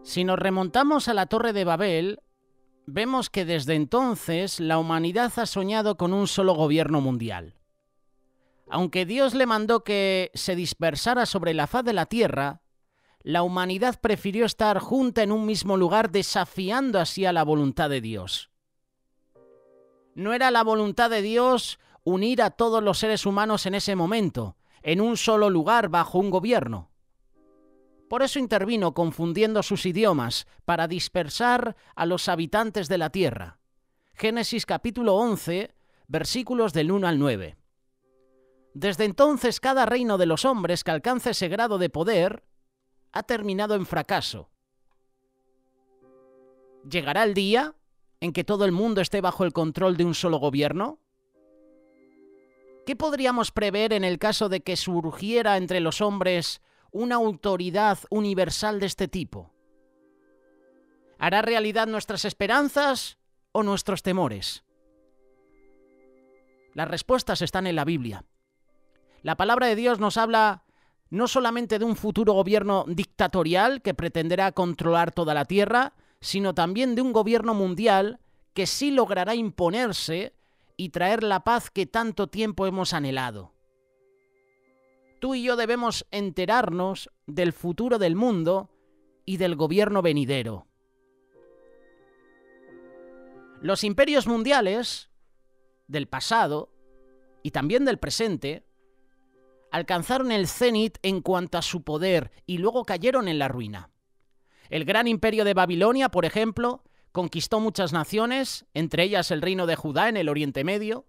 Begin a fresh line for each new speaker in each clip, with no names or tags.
Si nos remontamos a la Torre de Babel, vemos que desde entonces la humanidad ha soñado con un solo gobierno mundial. Aunque Dios le mandó que se dispersara sobre la faz de la tierra, la humanidad prefirió estar junta en un mismo lugar, desafiando así a la voluntad de Dios. No era la voluntad de Dios unir a todos los seres humanos en ese momento, en un solo lugar bajo un gobierno. Por eso intervino confundiendo sus idiomas para dispersar a los habitantes de la tierra. Génesis capítulo 11, versículos del 1 al 9. Desde entonces, cada reino de los hombres que alcance ese grado de poder ha terminado en fracaso. ¿Llegará el día en que todo el mundo esté bajo el control de un solo gobierno? ¿Qué podríamos prever en el caso de que surgiera entre los hombres una autoridad universal de este tipo? ¿Hará realidad nuestras esperanzas o nuestros temores? Las respuestas están en la Biblia. La palabra de Dios nos habla no solamente de un futuro gobierno dictatorial que pretenderá controlar toda la tierra, sino también de un gobierno mundial que sí logrará imponerse y traer la paz que tanto tiempo hemos anhelado. Tú y yo debemos enterarnos del futuro del mundo y del gobierno venidero. Los imperios mundiales del pasado y también del presente alcanzaron el cenit en cuanto a su poder y luego cayeron en la ruina. El gran imperio de Babilonia, por ejemplo, conquistó muchas naciones, entre ellas el reino de Judá en el Oriente Medio.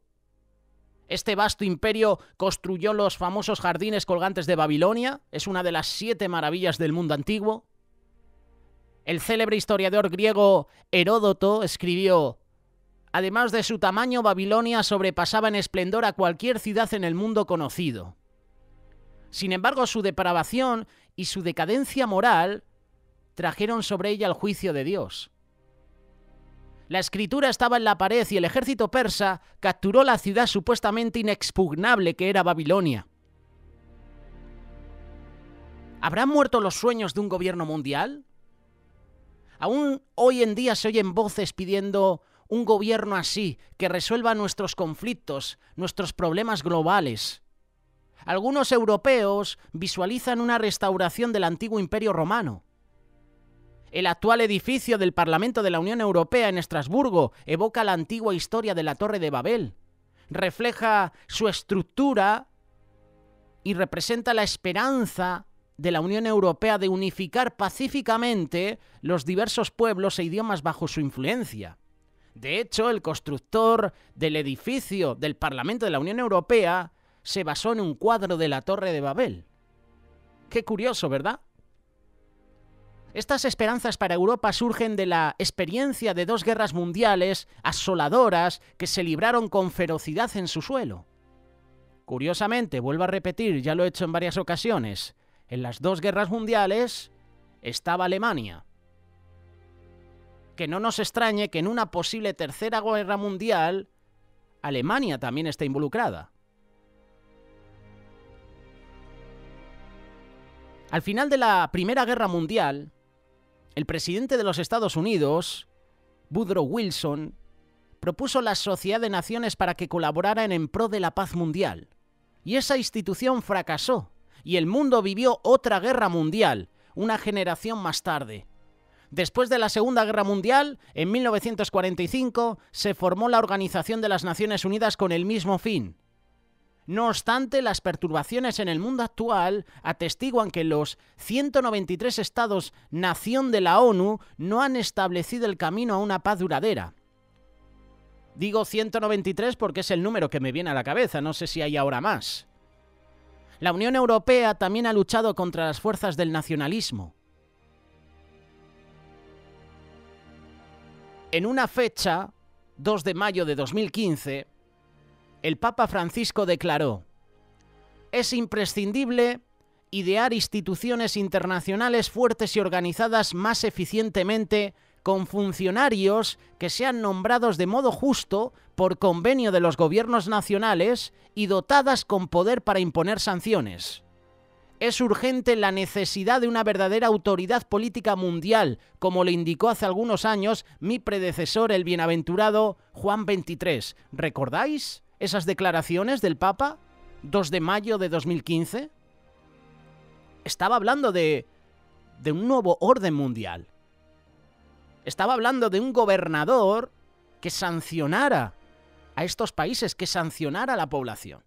Este vasto imperio construyó los famosos jardines colgantes de Babilonia, es una de las 7 maravillas del mundo antiguo. El célebre historiador griego Heródoto escribió: además de su tamaño, Babilonia sobrepasaba en esplendor a cualquier ciudad en el mundo conocido. Sin embargo, su depravación y su decadencia moral trajeron sobre ella el juicio de Dios. La escritura estaba en la pared y el ejército persa capturó la ciudad supuestamente inexpugnable que era Babilonia. ¿Habrán muerto los sueños de un gobierno mundial? Aún hoy en día se oyen voces pidiendo un gobierno así, que resuelva nuestros conflictos, nuestros problemas globales. Algunos europeos visualizan una restauración del antiguo Imperio Romano. El actual edificio del Parlamento de la Unión Europea en Estrasburgo evoca la antigua historia de la Torre de Babel. Refleja su estructura y representa la esperanza de la Unión Europea de unificar pacíficamente los diversos pueblos e idiomas bajo su influencia. De hecho, el constructor del edificio del Parlamento de la Unión Europea se basó en un cuadro de la Torre de Babel. Qué curioso, ¿verdad? Estas esperanzas para Europa surgen de la experiencia de 2 guerras mundiales asoladoras que se libraron con ferocidad en su suelo. Curiosamente, vuelvo a repetir, ya lo he hecho en varias ocasiones, en las 2 guerras mundiales estaba Alemania. Que no nos extrañe que en una posible tercera guerra mundial Alemania también esté involucrada. Al final de la Primera Guerra Mundial, el presidente de los Estados Unidos, Woodrow Wilson, propuso la Sociedad de Naciones para que colaboraran en pro de la paz mundial. Y esa institución fracasó, y el mundo vivió otra guerra mundial, una generación más tarde. Después de la Segunda Guerra Mundial, en 1945, se formó la Organización de las Naciones Unidas con el mismo fin. No obstante, las perturbaciones en el mundo actual atestiguan que los 193 estados-nación de la ONU no han establecido el camino a una paz duradera. Digo 193 porque es el número que me viene a la cabeza, no sé si hay ahora más. La Unión Europea también ha luchado contra las fuerzas del nacionalismo. En una fecha, 2 de mayo de 2015, el Papa Francisco declaró: es imprescindible idear instituciones internacionales fuertes y organizadas más eficientemente, con funcionarios que sean nombrados de modo justo por convenio de los gobiernos nacionales y dotadas con poder para imponer sanciones. Es urgente la necesidad de una verdadera autoridad política mundial, como le indicó hace algunos años mi predecesor, el bienaventurado Juan XXIII. ¿Recordáis esas declaraciones del Papa? 2 de mayo de 2015. Estaba hablando de un nuevo orden mundial. Estaba hablando de un gobernador que sancionara a estos países, que sancionara a la población.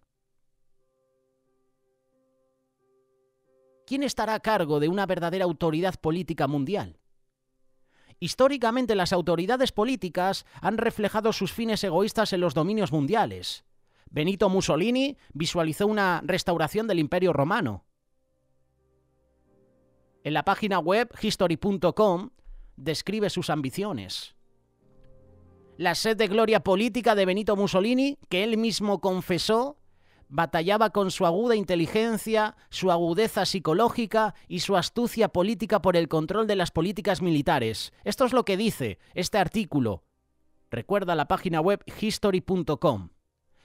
¿Quién estará a cargo de una verdadera autoridad política mundial? Históricamente, las autoridades políticas han reflejado sus fines egoístas en los dominios mundiales. Benito Mussolini visualizó una restauración del Imperio Romano. En la página web history.com describe sus ambiciones. La sed de gloria política de Benito Mussolini, que él mismo confesó, batallaba con su aguda inteligencia, su agudeza psicológica y su astucia política por el control de las políticas militares. Esto es lo que dice este artículo. Recuerda la página web history.com.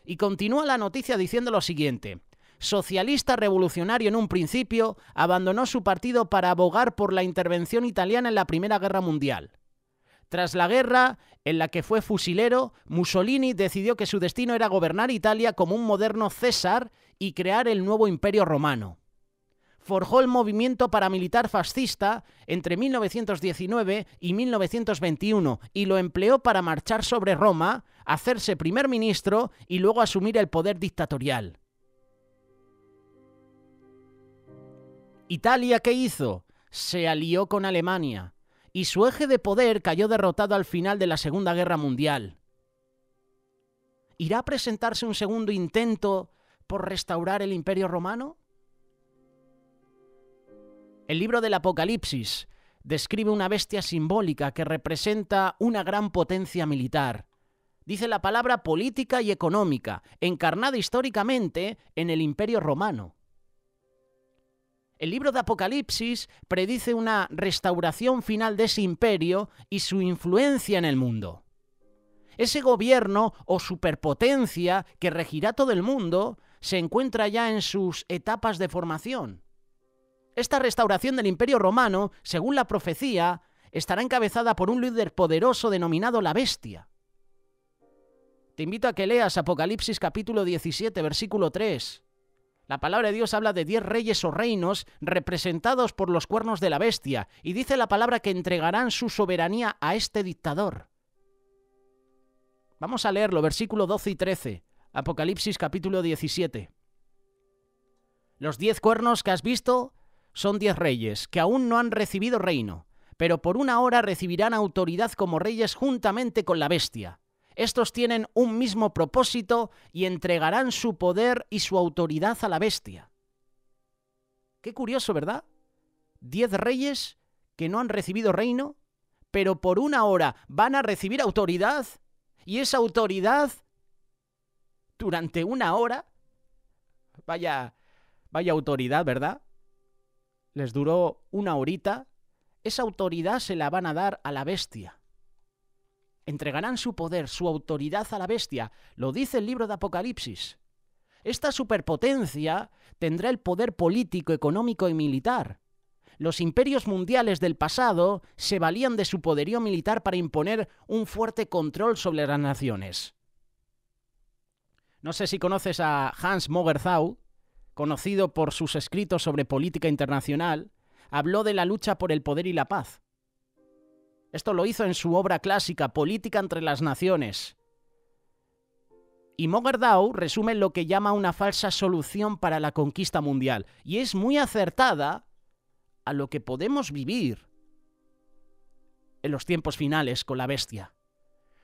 Y continúa la noticia diciendo lo siguiente. Socialista revolucionario en un principio, abandonó su partido para abogar por la intervención italiana en la Primera Guerra Mundial. Tras la guerra, en la que fue fusilero, Mussolini decidió que su destino era gobernar Italia como un moderno César y crear el nuevo Imperio Romano. Forjó el movimiento paramilitar fascista entre 1919 y 1921 y lo empleó para marchar sobre Roma, hacerse primer ministro y luego asumir el poder dictatorial. Italia, ¿qué hizo? Se alió con Alemania y su eje de poder cayó derrotado al final de la Segunda Guerra Mundial. ¿Irá a presentarse un segundo intento por restaurar el Imperio Romano? El libro del Apocalipsis describe una bestia simbólica que representa una gran potencia militar. Dice la palabra política y económica, encarnada históricamente en el Imperio Romano. El libro de Apocalipsis predice una restauración final de ese imperio y su influencia en el mundo. Ese gobierno o superpotencia que regirá todo el mundo se encuentra ya en sus etapas de formación. Esta restauración del Imperio Romano, según la profecía, estará encabezada por un líder poderoso denominado la Bestia. Te invito a que leas Apocalipsis capítulo 17, versículo 3. La palabra de Dios habla de 10 reyes o reinos representados por los cuernos de la bestia y dice la palabra que entregarán su soberanía a este dictador. Vamos a leerlo, versículo 12 y 13, Apocalipsis capítulo 17. Los 10 cuernos que has visto son 10 reyes que aún no han recibido reino, pero por una hora recibirán autoridad como reyes juntamente con la bestia. Estos tienen un mismo propósito y entregarán su poder y su autoridad a la bestia. Qué curioso, ¿verdad? 10 reyes que no han recibido reino, pero por una hora van a recibir autoridad, y esa autoridad, durante una hora, vaya autoridad, ¿verdad? Les duró una horita, esa autoridad se la van a dar a la bestia. Entregarán su poder, su autoridad a la bestia. Lo dice el libro de Apocalipsis. Esta superpotencia tendrá el poder político, económico y militar. Los imperios mundiales del pasado se valían de su poderío militar para imponer un fuerte control sobre las naciones. No sé si conoces a Hans Mogerzau, conocido por sus escritos sobre política internacional. Habló de la lucha por el poder y la paz. Esto lo hizo en su obra clásica, Política entre las Naciones. Y Mogerzau resume lo que llama una falsa solución para la conquista mundial. Y es muy acertada a lo que podemos vivir en los tiempos finales con la bestia.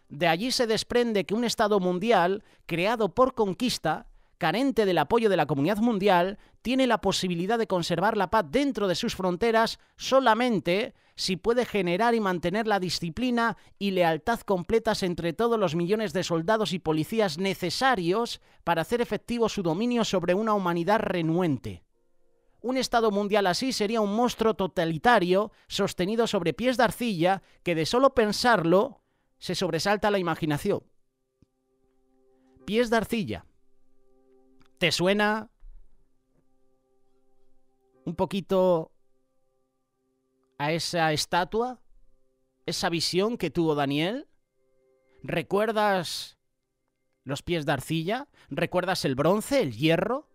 De allí se desprende que un Estado mundial, creado por conquista, carente del apoyo de la comunidad mundial, tiene la posibilidad de conservar la paz dentro de sus fronteras solamente si puede generar y mantener la disciplina y lealtad completas entre todos los millones de soldados y policías necesarios para hacer efectivo su dominio sobre una humanidad renuente. Un Estado mundial así sería un monstruo totalitario sostenido sobre pies de arcilla que de solo pensarlo se sobresalta la imaginación. Pies de arcilla. ¿Te suena un poquito a esa estatua, esa visión que tuvo Daniel? ¿Recuerdas los pies de arcilla? ¿Recuerdas el bronce, el hierro?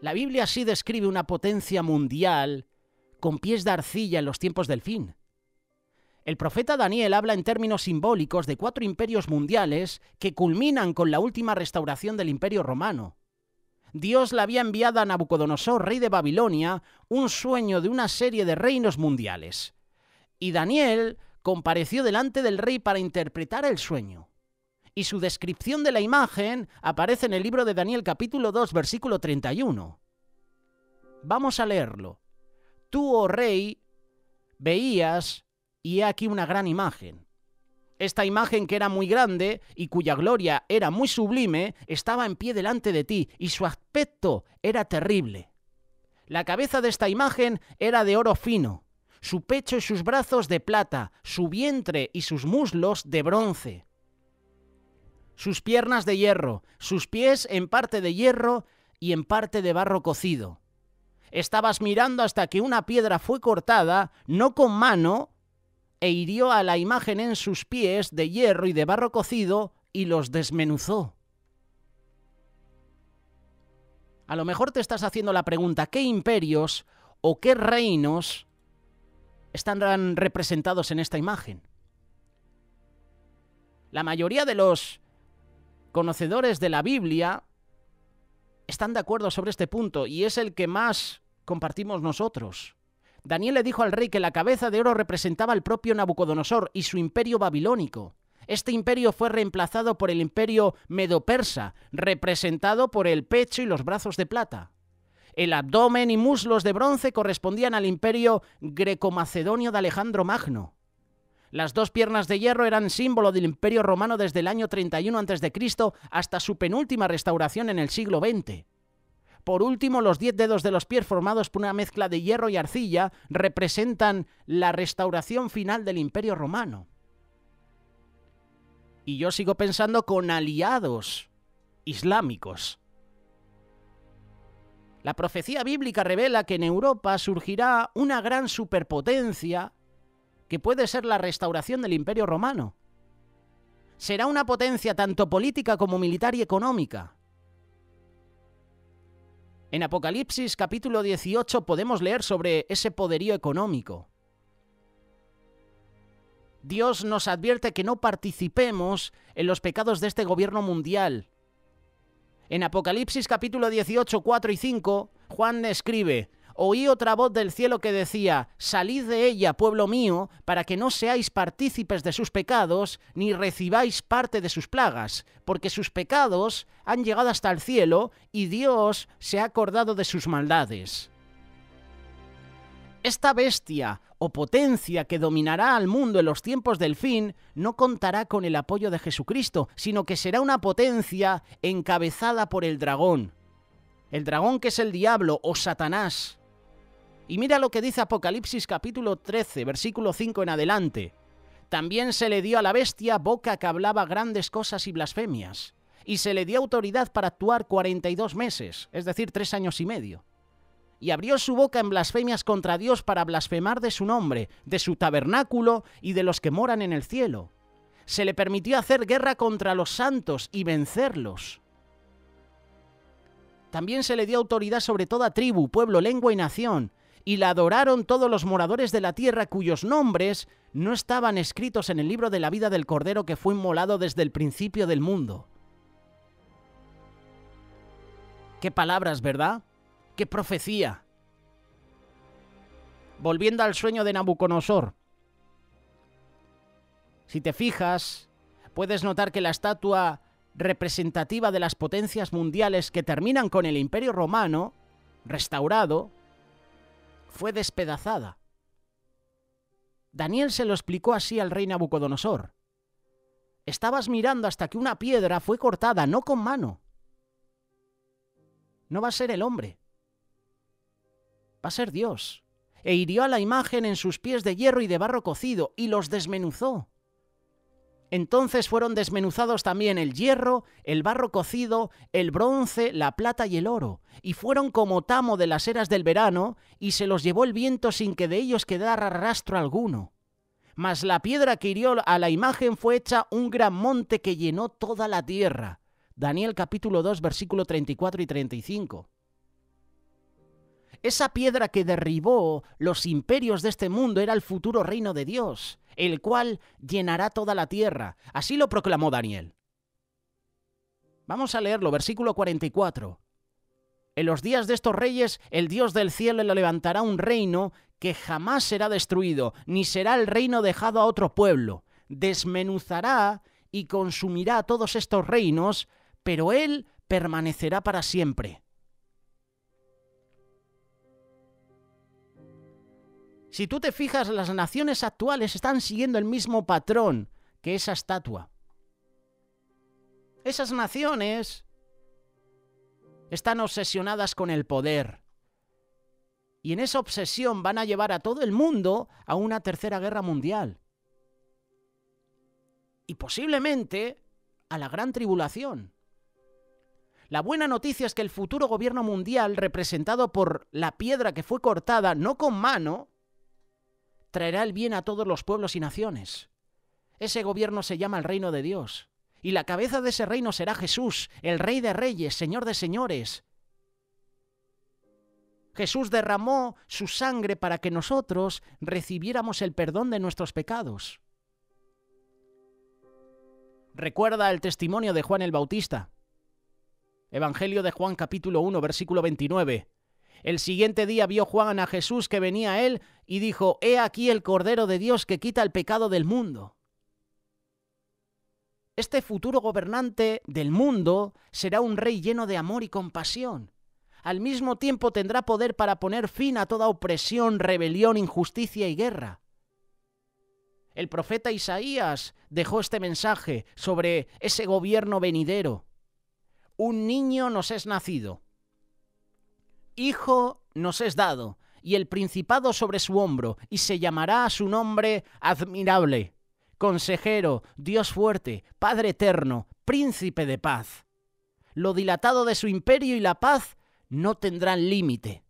La Biblia sí describe una potencia mundial con pies de arcilla en los tiempos del fin. El profeta Daniel habla en términos simbólicos de 4 imperios mundiales que culminan con la última restauración del Imperio Romano. Dios le había enviado a Nabucodonosor, rey de Babilonia, un sueño de una serie de reinos mundiales. Y Daniel compareció delante del rey para interpretar el sueño. Y su descripción de la imagen aparece en el libro de Daniel capítulo 2, versículo 31. Vamos a leerlo. Tú, oh rey, veías, y he aquí una gran imagen. Esta imagen, que era muy grande y cuya gloria era muy sublime, estaba en pie delante de ti, y su aspecto era terrible. La cabeza de esta imagen era de oro fino, su pecho y sus brazos de plata, su vientre y sus muslos de bronce, sus piernas de hierro, sus pies en parte de hierro y en parte de barro cocido. Estabas mirando hasta que una piedra fue cortada, no con mano, e hirió a la imagen en sus pies de hierro y de barro cocido y los desmenuzó. A lo mejor te estás haciendo la pregunta, ¿qué imperios o qué reinos están representados en esta imagen? La mayoría de los conocedores de la Biblia están de acuerdo sobre este punto y es el que más compartimos nosotros. Daniel le dijo al rey que la cabeza de oro representaba al propio Nabucodonosor y su imperio babilónico. Este imperio fue reemplazado por el imperio medo-persa, representado por el pecho y los brazos de plata. El abdomen y muslos de bronce correspondían al imperio greco-macedonio de Alejandro Magno. Las 2 piernas de hierro eran símbolo del Imperio Romano desde el año 31 a.C. hasta su penúltima restauración en el siglo XX. Por último, los 10 dedos de los pies formados por una mezcla de hierro y arcilla representan la restauración final del Imperio Romano. Y yo sigo pensando con aliados islámicos. La profecía bíblica revela que en Europa surgirá una gran superpotencia que puede ser la restauración del Imperio Romano. Será una potencia tanto política como militar y económica. En Apocalipsis capítulo 18 podemos leer sobre ese poderío económico. Dios nos advierte que no participemos en los pecados de este gobierno mundial. En Apocalipsis capítulo 18, 4 y 5, Juan escribe: Oí otra voz del cielo que decía: Salid de ella, pueblo mío, para que no seáis partícipes de sus pecados, ni recibáis parte de sus plagas, porque sus pecados han llegado hasta el cielo, y Dios se ha acordado de sus maldades. Esta bestia o potencia que dominará al mundo en los tiempos del fin no contará con el apoyo de Jesucristo, sino que será una potencia encabezada por el dragón. El dragón, que es el diablo o Satanás. Y mira lo que dice Apocalipsis capítulo 13, versículo 5 en adelante. También se le dio a la bestia boca que hablaba grandes cosas y blasfemias, y se le dio autoridad para actuar 42 meses, es decir, 3 años y medio. Y abrió su boca en blasfemias contra Dios para blasfemar de su nombre, de su tabernáculo y de los que moran en el cielo. Se le permitió hacer guerra contra los santos y vencerlos. También se le dio autoridad sobre toda tribu, pueblo, lengua y nación, y la adoraron todos los moradores de la tierra cuyos nombres no estaban escritos en el libro de la vida del Cordero que fue inmolado desde el principio del mundo. Qué palabras, ¿verdad? ¡Qué profecía! Volviendo al sueño de Nabucodonosor. Si te fijas, puedes notar que la estatua representativa de las potencias mundiales que terminan con el Imperio Romano, restaurado, fue despedazada. Daniel se lo explicó así al rey Nabucodonosor. Estabas mirando hasta que una piedra fue cortada, no con mano. No va a ser el hombre. Va a ser Dios. E hirió a la imagen en sus pies de hierro y de barro cocido, y los desmenuzó. Entonces fueron desmenuzados también el hierro, el barro cocido, el bronce, la plata y el oro, y fueron como tamo de las eras del verano, y se los llevó el viento sin que de ellos quedara rastro alguno. Mas la piedra que hirió a la imagen fue hecha un gran monte que llenó toda la tierra. Daniel capítulo 2, versículo 34 y 35. Esa piedra que derribó los imperios de este mundo era el futuro reino de Dios, el cual llenará toda la tierra. Así lo proclamó Daniel. Vamos a leerlo, versículo 44. En los días de estos reyes, el Dios del cielo le levantará un reino que jamás será destruido, ni será el reino dejado a otro pueblo. Desmenuzará y consumirá todos estos reinos, pero él permanecerá para siempre. Si tú te fijas, las naciones actuales están siguiendo el mismo patrón que esa estatua. Esas naciones están obsesionadas con el poder. Y en esa obsesión van a llevar a todo el mundo a una tercera guerra mundial. Y posiblemente a la gran tribulación. La buena noticia es que el futuro gobierno mundial, representado por la piedra que fue cortada, no con mano, traerá el bien a todos los pueblos y naciones. Ese gobierno se llama el reino de Dios. Y la cabeza de ese reino será Jesús, el Rey de Reyes, Señor de Señores. Jesús derramó su sangre para que nosotros recibiéramos el perdón de nuestros pecados. Recuerda el testimonio de Juan el Bautista. Evangelio de Juan capítulo 1, versículo 29. El siguiente día vio Juan a Jesús que venía a él y dijo: «He aquí el Cordero de Dios que quita el pecado del mundo». Este futuro gobernante del mundo será un rey lleno de amor y compasión. Al mismo tiempo tendrá poder para poner fin a toda opresión, rebelión, injusticia y guerra. El profeta Isaías dejó este mensaje sobre ese gobierno venidero. Un niño nos es nacido. Hijo nos es dado, y el principado sobre su hombro, y se llamará a su nombre Admirable, Consejero, Dios fuerte, Padre eterno, Príncipe de paz. Lo dilatado de su imperio y la paz no tendrán límite.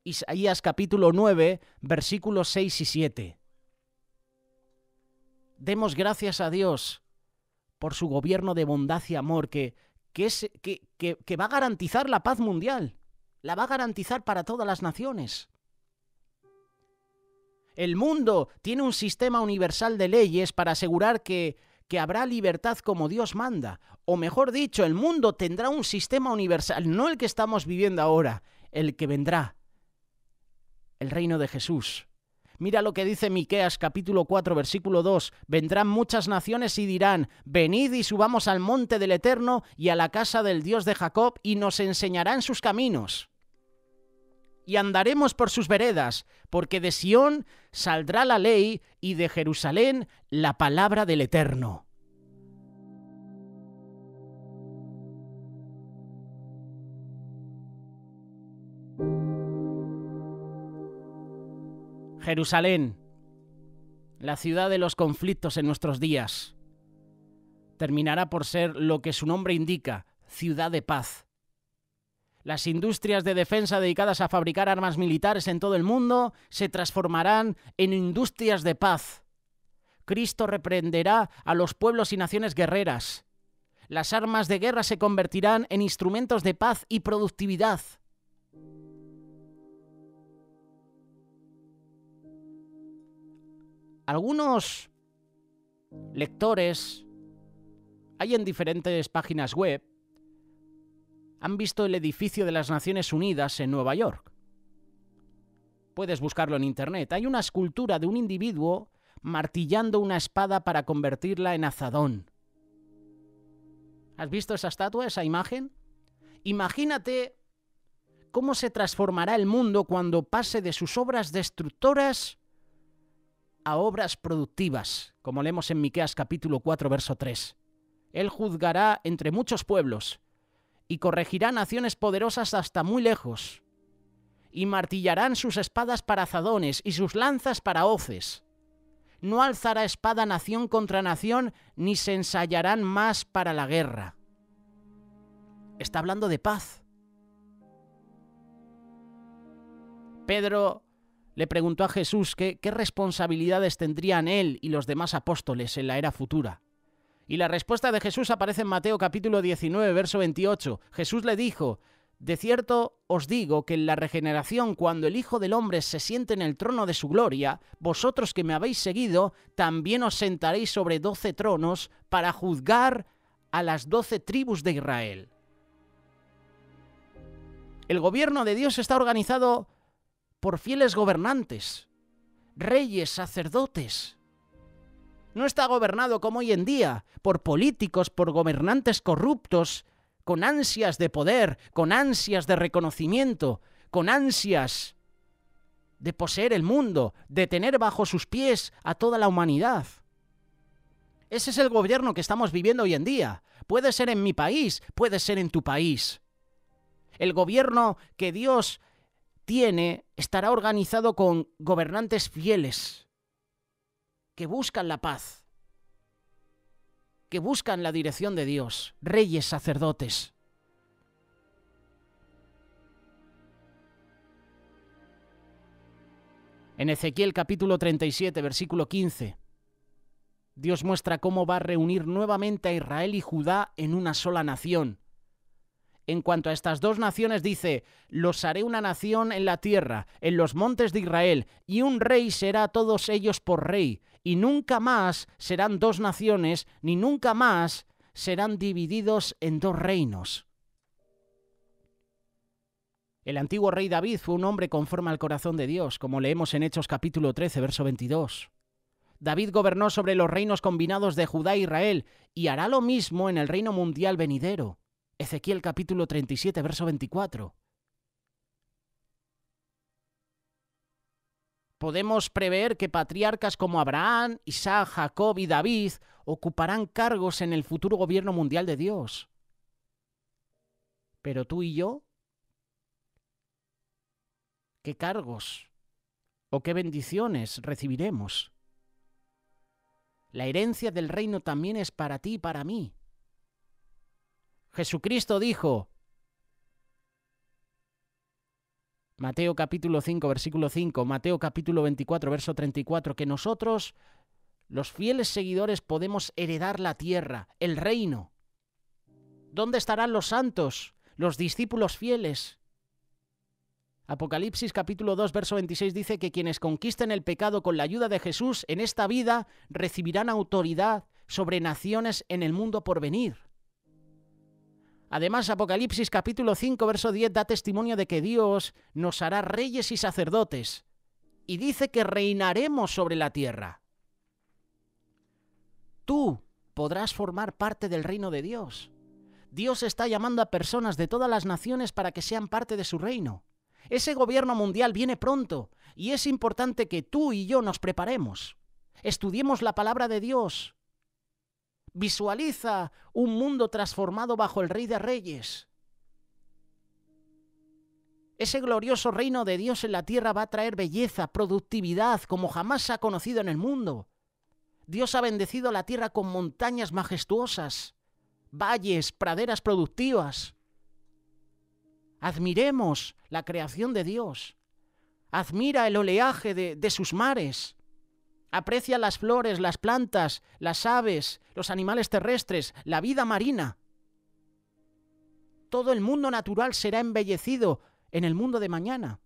Isaías capítulo 9, versículos 6 y 7. Demos gracias a Dios por su gobierno de bondad y amor que va a garantizar la paz mundial. La va a garantizar para todas las naciones. El mundo tiene un sistema universal de leyes para asegurar que habrá libertad como Dios manda. O mejor dicho, el mundo tendrá un sistema universal, no el que estamos viviendo ahora, el que vendrá. El reino de Jesús. Mira lo que dice Miqueas capítulo 4, versículo 2. Vendrán muchas naciones y dirán: venid y subamos al monte del Eterno y a la casa del Dios de Jacob, y nos enseñarán sus caminos. Y andaremos por sus veredas, porque de Sión saldrá la ley y de Jerusalén la palabra del Eterno. Jerusalén, la ciudad de los conflictos en nuestros días, terminará por ser lo que su nombre indica, ciudad de paz. Las industrias de defensa dedicadas a fabricar armas militares en todo el mundo se transformarán en industrias de paz. Cristo reprenderá a los pueblos y naciones guerreras. Las armas de guerra se convertirán en instrumentos de paz y productividad. Algunos lectores, hay en diferentes páginas web, han visto el edificio de las Naciones Unidas en Nueva York. Puedes buscarlo en internet. Hay una escultura de un individuo martillando una espada para convertirla en azadón. ¿Has visto esa estatua, esa imagen? Imagínate cómo se transformará el mundo cuando pase de sus obras destructoras a obras productivas, como leemos en Miqueas capítulo 4, verso 3. Él juzgará entre muchos pueblos y corregirá naciones poderosas hasta muy lejos, y martillarán sus espadas para azadones y sus lanzas para hoces. No alzará espada nación contra nación, ni se ensayarán más para la guerra. Está hablando de paz. Pedro le preguntó a Jesús qué responsabilidades tendrían él y los demás apóstoles en la era futura. Y la respuesta de Jesús aparece en Mateo capítulo 19, verso 28. Jesús le dijo: de cierto os digo que en la regeneración, cuando el Hijo del Hombre se siente en el trono de su gloria, vosotros que me habéis seguido, también os sentaréis sobre 12 tronos para juzgar a las 12 tribus de Israel. El gobierno de Dios está organizado por fieles gobernantes, reyes, sacerdotes. No está gobernado como hoy en día por políticos, por gobernantes corruptos, con ansias de poder, con ansias de reconocimiento, con ansias de poseer el mundo, de tener bajo sus pies a toda la humanidad. Ese es el gobierno que estamos viviendo hoy en día. Puede ser en mi país, puede ser en tu país. El gobierno que Dios tiene estará organizado con gobernantes fieles que buscan la paz, que buscan la dirección de Dios, reyes, sacerdotes. En Ezequiel capítulo 37, versículo 15, Dios muestra cómo va a reunir nuevamente a Israel y Judá en una sola nación. En cuanto a estas dos naciones dice: los haré una nación en la tierra, en los montes de Israel, y un rey será a todos ellos por rey, y nunca más serán dos naciones, ni nunca más serán divididos en dos reinos. El antiguo rey David fue un hombre conforme al corazón de Dios, como leemos en Hechos capítulo 13, verso 22. David gobernó sobre los reinos combinados de Judá e Israel, y hará lo mismo en el reino mundial venidero. Ezequiel capítulo 37, verso 24. Podemos prever que patriarcas como Abraham, Isaac, Jacob y David ocuparán cargos en el futuro gobierno mundial de Dios. Pero tú y yo, ¿qué cargos o qué bendiciones recibiremos? La herencia del reino también es para ti y para mí. Jesucristo dijo, Mateo capítulo 5, versículo 5, Mateo capítulo 24, verso 34, que nosotros, los fieles seguidores, podemos heredar la tierra, el reino. ¿Dónde estarán los santos, los discípulos fieles? Apocalipsis capítulo 2, verso 26 dice que quienes conquisten el pecado con la ayuda de Jesús en esta vida recibirán autoridad sobre naciones en el mundo por venir. Además, Apocalipsis capítulo 5, verso 10 da testimonio de que Dios nos hará reyes y sacerdotes, y dice que reinaremos sobre la tierra. Tú podrás formar parte del reino de Dios. Dios está llamando a personas de todas las naciones para que sean parte de su reino. Ese gobierno mundial viene pronto, y es importante que tú y yo nos preparemos. Estudiemos la palabra de Dios. Visualiza un mundo transformado bajo el Rey de Reyes. Ese glorioso reino de Dios en la tierra va a traer belleza, productividad, como jamás se ha conocido en el mundo. Dios ha bendecido la tierra con montañas majestuosas, valles, praderas productivas. Admiremos la creación de Dios. Admira el oleaje de sus mares. Aprecia las flores, las plantas, las aves, los animales terrestres, la vida marina. Todo el mundo natural será embellecido en el mundo de mañana.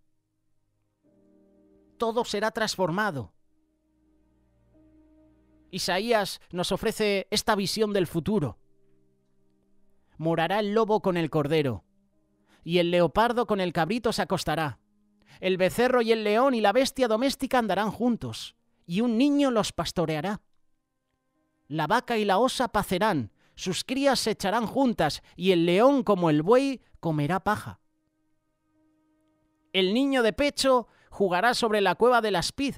Todo será transformado. Isaías nos ofrece esta visión del futuro. Morará el lobo con el cordero, y el leopardo con el cabrito se acostará. El becerro y el león y la bestia doméstica andarán juntos, y un niño los pastoreará. La vaca y la osa pacerán, sus crías se echarán juntas, y el león como el buey comerá paja. El niño de pecho jugará sobre la cueva del aspid,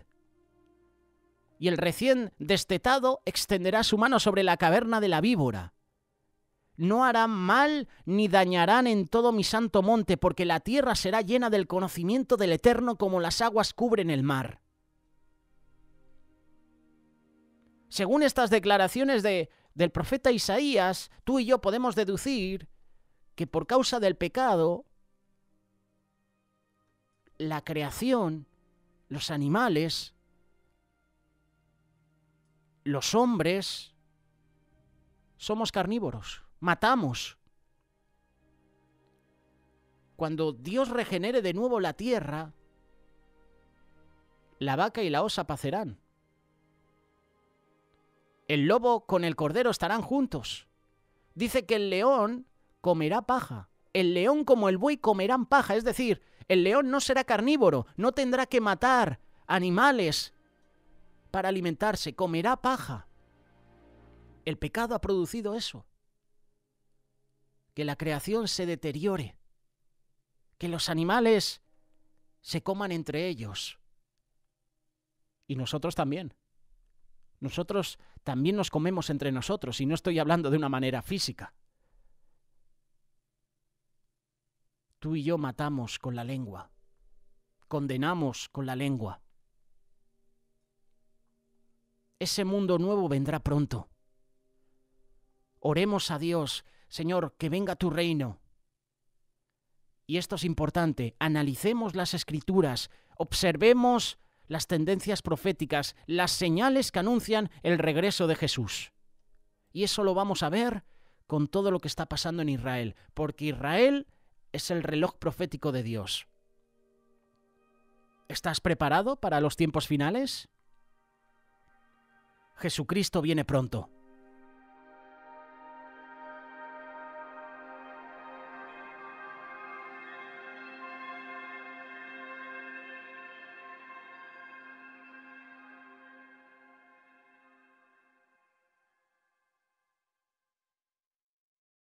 y el recién destetado extenderá su mano sobre la caverna de la víbora. No harán mal ni dañarán en todo mi santo monte, porque la tierra será llena del conocimiento del Eterno como las aguas cubren el mar. Según estas declaraciones del profeta Isaías, tú y yo podemos deducir que por causa del pecado, la creación, los animales, los hombres, somos carnívoros, matamos. Cuando Dios regenere de nuevo la tierra, la vaca y la osa pacerán. El lobo con el cordero estarán juntos. Dice que el león comerá paja. El león como el buey comerán paja, es decir, el león no será carnívoro, no tendrá que matar animales para alimentarse, comerá paja. El pecado ha producido eso. Que la creación se deteriore, que los animales se coman entre ellos. Y nosotros también. Nosotros también nos comemos entre nosotros, y no estoy hablando de una manera física. Tú y yo matamos con la lengua, condenamos con la lengua. Ese mundo nuevo vendrá pronto. Oremos a Dios, Señor, que venga tu reino. Y esto es importante, analicemos las Escrituras, observemos las tendencias proféticas, las señales que anuncian el regreso de Jesús. Y eso lo vamos a ver con todo lo que está pasando en Israel, porque Israel es el reloj profético de Dios. ¿Estás preparado para los tiempos finales? Jesucristo viene pronto.